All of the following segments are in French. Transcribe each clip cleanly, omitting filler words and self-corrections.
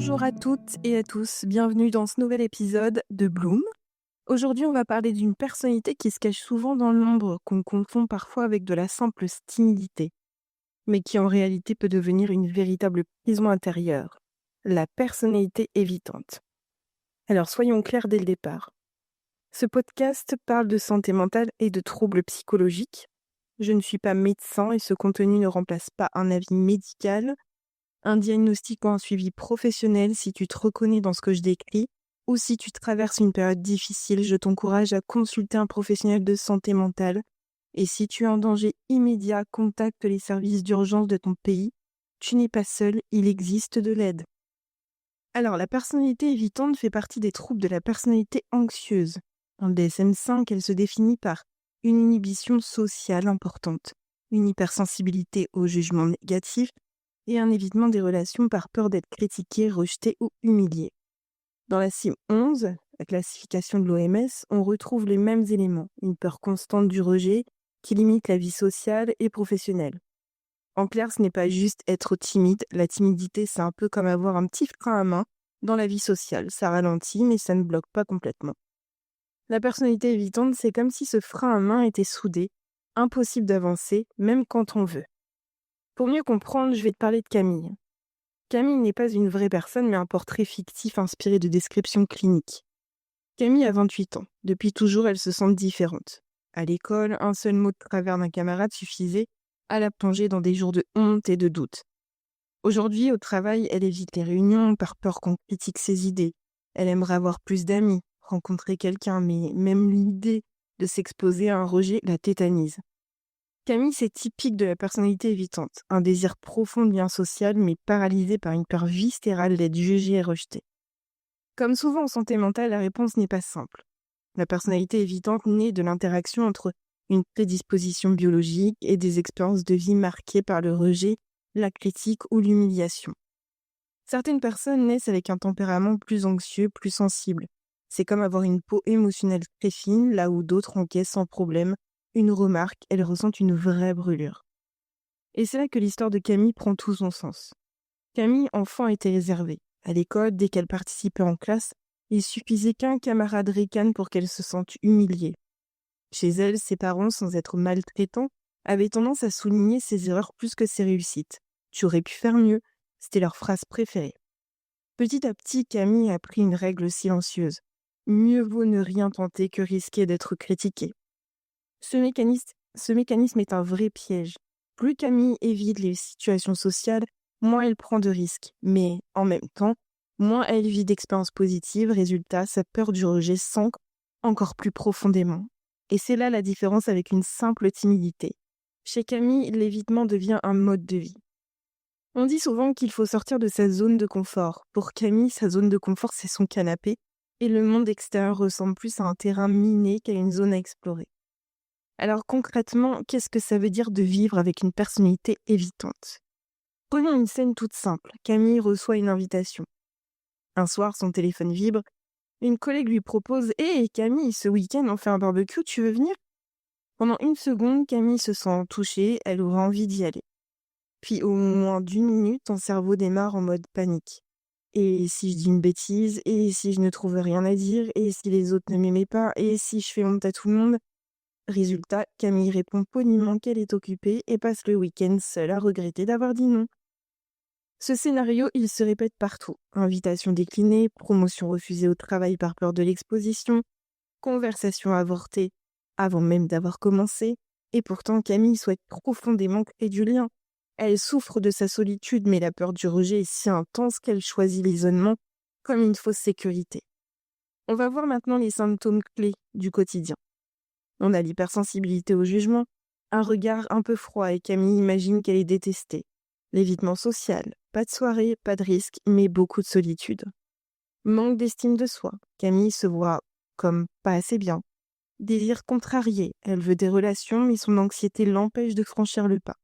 Bonjour à toutes et à tous, bienvenue dans ce nouvel épisode de Bloom. Aujourd'hui, on va parler d'une personnalité qui se cache souvent dans l'ombre, qu'on confond parfois avec de la simple timidité, mais qui en réalité peut devenir une véritable prison intérieure, la personnalité évitante. Alors soyons clairs dès le départ. Ce podcast parle de santé mentale et de troubles psychologiques. Je ne suis pas médecin et ce contenu ne remplace pas un avis médical, un diagnostic ou un suivi professionnel. Si tu te reconnais dans ce que je décris ou si tu traverses une période difficile, je t'encourage à consulter un professionnel de santé mentale. Et si tu es en danger immédiat, contacte les services d'urgence de ton pays. Tu n'es pas seul, il existe de l'aide. Alors, la personnalité évitante fait partie des troubles de la personnalité anxieuse. Dans le DSM-5, elle se définit par une inhibition sociale importante, une hypersensibilité au jugement négatif, et un évitement des relations par peur d'être critiqué, rejeté ou humilié. Dans la CIM 11, la classification de l'OMS, on retrouve les mêmes éléments, une peur constante du rejet qui limite la vie sociale et professionnelle. En clair, ce n'est pas juste être timide, la timidité c'est un peu comme avoir un petit frein à main dans la vie sociale, ça ralentit mais ça ne bloque pas complètement. La personnalité évitante, c'est comme si ce frein à main était soudé, impossible d'avancer, même quand on veut. Pour mieux comprendre, je vais te parler de Camille. Camille n'est pas une vraie personne, mais un portrait fictif inspiré de descriptions cliniques. Camille a 28 ans. Depuis toujours, elle se sent différente. À l'école, un seul mot de travers d'un camarade suffisait à la plonger dans des jours de honte et de doute. Aujourd'hui, au travail, elle évite les réunions par peur qu'on critique ses idées. Elle aimerait avoir plus d'amis, rencontrer quelqu'un, mais même l'idée de s'exposer à un rejet la tétanise. Camille, c'est typique de la personnalité évitante, un désir profond de lien social, mais paralysé par une peur viscérale d'être jugée et rejetée. Comme souvent en santé mentale, la réponse n'est pas simple. La personnalité évitante naît de l'interaction entre une prédisposition biologique et des expériences de vie marquées par le rejet, la critique ou l'humiliation. Certaines personnes naissent avec un tempérament plus anxieux, plus sensible. C'est comme avoir une peau émotionnelle très fine, là où d'autres encaissent sans problème une remarque, elles ressentent une vraie brûlure. Et c'est là que l'histoire de Camille prend tout son sens. Camille, enfant, était réservée. À l'école, dès qu'elle participait en classe, il suffisait qu'un camarade ricane pour qu'elle se sente humiliée. Chez elle, ses parents, sans être maltraitants, avaient tendance à souligner ses erreurs plus que ses réussites. Tu aurais pu faire mieux, c'était leur phrase préférée. Petit à petit, Camille a pris une règle silencieuse. Mieux vaut ne rien tenter que risquer d'être critiquée. Ce mécanisme est un vrai piège. Plus Camille évite les situations sociales, moins elle prend de risques. Mais en même temps, moins elle vit d'expériences positives. Résultat, sa peur du rejet s'ancre encore plus profondément. Et c'est là la différence avec une simple timidité. Chez Camille, l'évitement devient un mode de vie. On dit souvent qu'il faut sortir de sa zone de confort. Pour Camille, sa zone de confort, c'est son canapé. Et le monde extérieur ressemble plus à un terrain miné qu'à une zone à explorer. Alors concrètement, qu'est-ce que ça veut dire de vivre avec une personnalité évitante? Prenons une scène toute simple. Camille reçoit une invitation. Un soir, son téléphone vibre. Une collègue lui propose « Hé Camille, ce week-end on fait un barbecue, tu veux venir ?» Pendant une seconde, Camille se sent touchée, elle aura envie d'y aller. Puis au moins d'une minute, son cerveau démarre en mode panique. Et si je dis une bêtise? Et si je ne trouve rien à dire? Et si les autres ne m'aimaient pas? Et si je fais honte à tout le monde? Résultat, Camille répond poliment qu'elle est occupée et passe le week-end seule à regretter d'avoir dit non. Ce scénario, il se répète partout. Invitation déclinée, promotion refusée au travail par peur de l'exposition, conversation avortée avant même d'avoir commencé. Et pourtant, Camille souhaite profondément créer du lien. Elle souffre de sa solitude, mais la peur du rejet est si intense qu'elle choisit l'isolement comme une fausse sécurité. On va voir maintenant les symptômes clés du quotidien. On a l'hypersensibilité au jugement, un regard un peu froid et Camille imagine qu'elle est détestée. L'évitement social, pas de soirée, pas de risque, mais beaucoup de solitude. Manque d'estime de soi, Camille se voit comme pas assez bien. Désir contrarié, elle veut des relations mais son anxiété l'empêche de franchir le pas.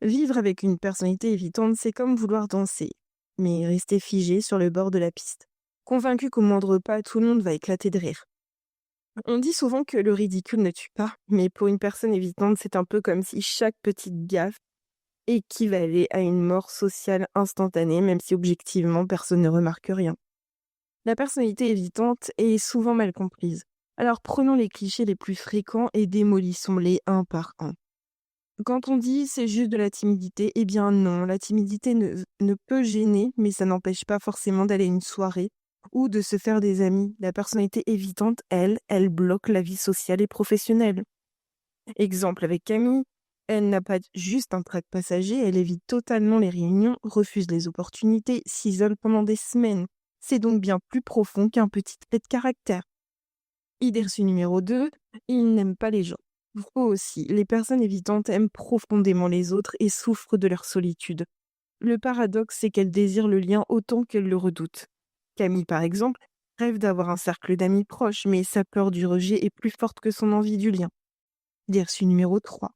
Vivre avec une personnalité évitante, c'est comme vouloir danser, mais rester figé sur le bord de la piste. Convaincu qu'au moindre pas, tout le monde va éclater de rire. On dit souvent que le ridicule ne tue pas, mais pour une personne évitante, c'est un peu comme si chaque petite gaffe équivaler à une mort sociale instantanée, même si objectivement personne ne remarque rien. La personnalité évitante est souvent mal comprise. Alors prenons les clichés les plus fréquents et démolissons-les un par un. Quand on dit c'est juste de la timidité, eh bien non, la timidité ne peut gêner, mais ça n'empêche pas forcément d'aller à une soirée ou de se faire des amis. La personnalité évitante, elle bloque la vie sociale et professionnelle. Exemple avec Camille, elle n'a pas juste un trac passager, elle évite totalement les réunions, refuse les opportunités, s'isole pendant des semaines. C'est donc bien plus profond qu'un petit trait de caractère. Idée reçue numéro 2, il n'aime pas les gens. Faux aussi, les personnes évitantes aiment profondément les autres et souffrent de leur solitude. Le paradoxe, c'est qu'elles désirent le lien autant qu'elles le redoutent. Camille, par exemple, rêve d'avoir un cercle d'amis proches, mais sa peur du rejet est plus forte que son envie du lien. Idée reçue numéro 3,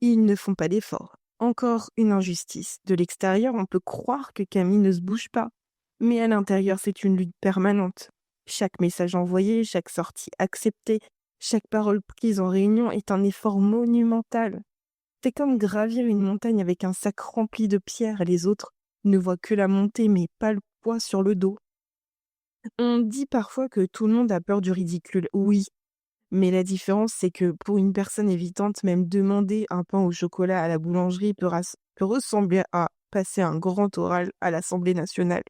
ils ne font pas d'efforts. Encore une injustice. De l'extérieur, on peut croire que Camille ne se bouge pas, mais à l'intérieur, c'est une lutte permanente. Chaque message envoyé, chaque sortie acceptée, chaque parole prise en réunion est un effort monumental. C'est comme gravir une montagne avec un sac rempli de pierres et les autres ne voient que la montée mais pas le poids sur le dos. On dit parfois que tout le monde a peur du ridicule. Oui, mais la différence c'est que pour une personne évitante, même demander un pain au chocolat à la boulangerie peut ressembler à passer un grand oral à l'Assemblée nationale.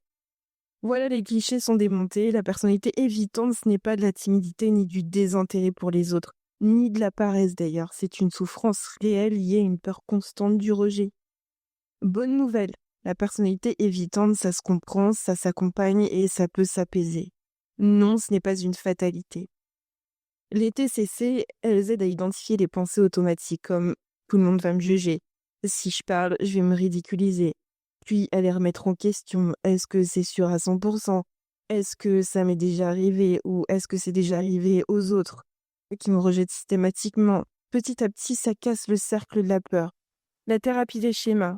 Voilà, les clichés sont démontés. La personnalité évitante, ce n'est pas de la timidité ni du désintérêt pour les autres, ni de la paresse d'ailleurs. C'est une souffrance réelle liée à une peur constante du rejet. Bonne nouvelle, la personnalité évitante, ça se comprend, ça s'accompagne et ça peut s'apaiser. Non, ce n'est pas une fatalité. Les TCC, elles aident à identifier les pensées automatiques comme tout le monde va me juger. Si je parle, je vais me ridiculiser. Puis à les remettre en question. Est-ce que c'est sûr à 100%? Est-ce que ça m'est déjà arrivé? Ou est-ce que c'est déjà arrivé aux autres qui me rejettent systématiquement? Petit à petit, ça casse le cercle de la peur. La thérapie des schémas.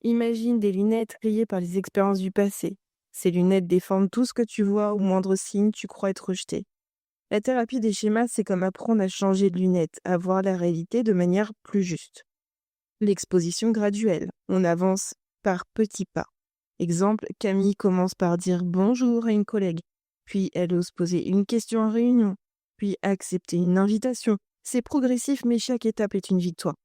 Imagine des lunettes rayées par les expériences du passé. Ces lunettes déforment tout ce que tu vois, au moindre signe, tu crois être rejeté. La thérapie des schémas, c'est comme apprendre à changer de lunettes, à voir la réalité de manière plus juste. L'exposition graduelle. On avance par petits pas. Exemple, Camille commence par dire bonjour à une collègue, puis elle ose poser une question en réunion, puis accepter une invitation. C'est progressif, mais chaque étape est une victoire.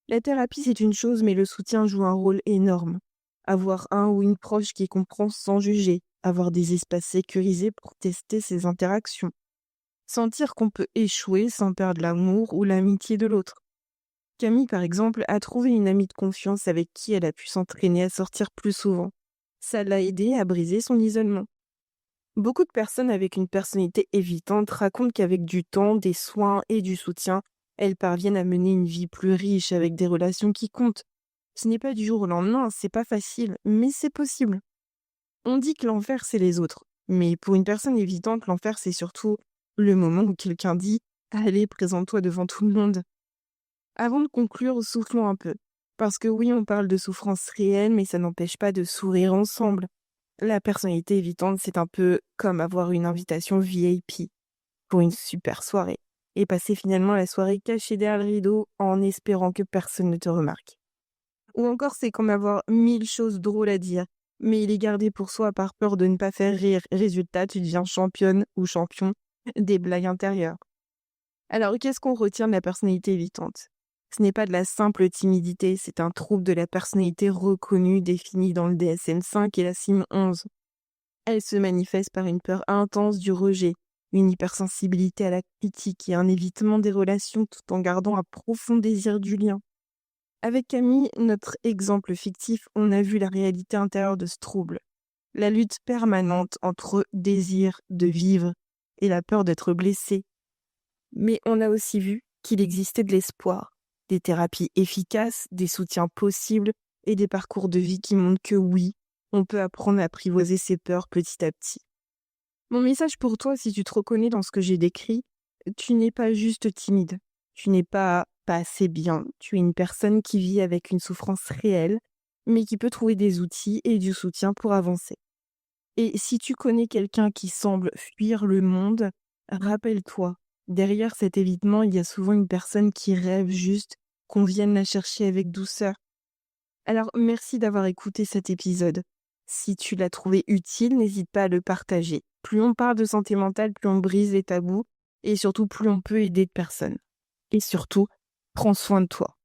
La thérapie, c'est une chose, mais le soutien joue un rôle énorme. Avoir un ou une proche qui comprend sans juger, avoir des espaces sécurisés pour tester ses interactions. Sentir qu'on peut échouer sans perdre l'amour ou l'amitié de l'autre. Camille, par exemple, a trouvé une amie de confiance avec qui elle a pu s'entraîner à sortir plus souvent. Ça l'a aidé à briser son isolement. Beaucoup de personnes avec une personnalité évitante racontent qu'avec du temps, des soins et du soutien, elles parviennent à mener une vie plus riche avec des relations qui comptent. Ce n'est pas du jour au lendemain, c'est pas facile, mais c'est possible. On dit que l'enfer, c'est les autres. Mais pour une personne évitante, l'enfer, c'est surtout le moment où quelqu'un dit allez, présente-toi devant tout le monde. Avant de conclure, soufflons un peu. Parce que oui, on parle de souffrance réelle, mais ça n'empêche pas de sourire ensemble. La personnalité évitante, c'est un peu comme avoir une invitation VIP pour une super soirée et passer finalement la soirée cachée derrière le rideau en espérant que personne ne te remarque. Ou encore, c'est comme avoir 1000 choses drôles à dire, mais il est gardé pour soi par peur de ne pas faire rire. Résultat, tu deviens championne ou champion des blagues intérieures. Alors, qu'est-ce qu'on retient de la personnalité évitante? Ce n'est pas de la simple timidité, c'est un trouble de la personnalité reconnu, défini dans le DSM-5 et la CIM-11. Elle se manifeste par une peur intense du rejet, une hypersensibilité à la critique et un évitement des relations tout en gardant un profond désir du lien. Avec Camille, notre exemple fictif, on a vu la réalité intérieure de ce trouble. La lutte permanente entre désir de vivre et la peur d'être blessé. Mais on a aussi vu qu'il existait de l'espoir, des thérapies efficaces, des soutiens possibles et des parcours de vie qui montrent que oui, on peut apprendre à apprivoiser ses peurs petit à petit. Mon message pour toi, si tu te reconnais dans ce que j'ai décrit, tu n'es pas juste timide, tu n'es pas assez bien, tu es une personne qui vit avec une souffrance réelle, mais qui peut trouver des outils et du soutien pour avancer. Et si tu connais quelqu'un qui semble fuir le monde, rappelle-toi, derrière cet évitement, il y a souvent une personne qui rêve juste qu'on vienne la chercher avec douceur. Alors, merci d'avoir écouté cet épisode. Si tu l'as trouvé utile, n'hésite pas à le partager. Plus on parle de santé mentale, plus on brise les tabous et surtout plus on peut aider de personnes. Et surtout, prends soin de toi.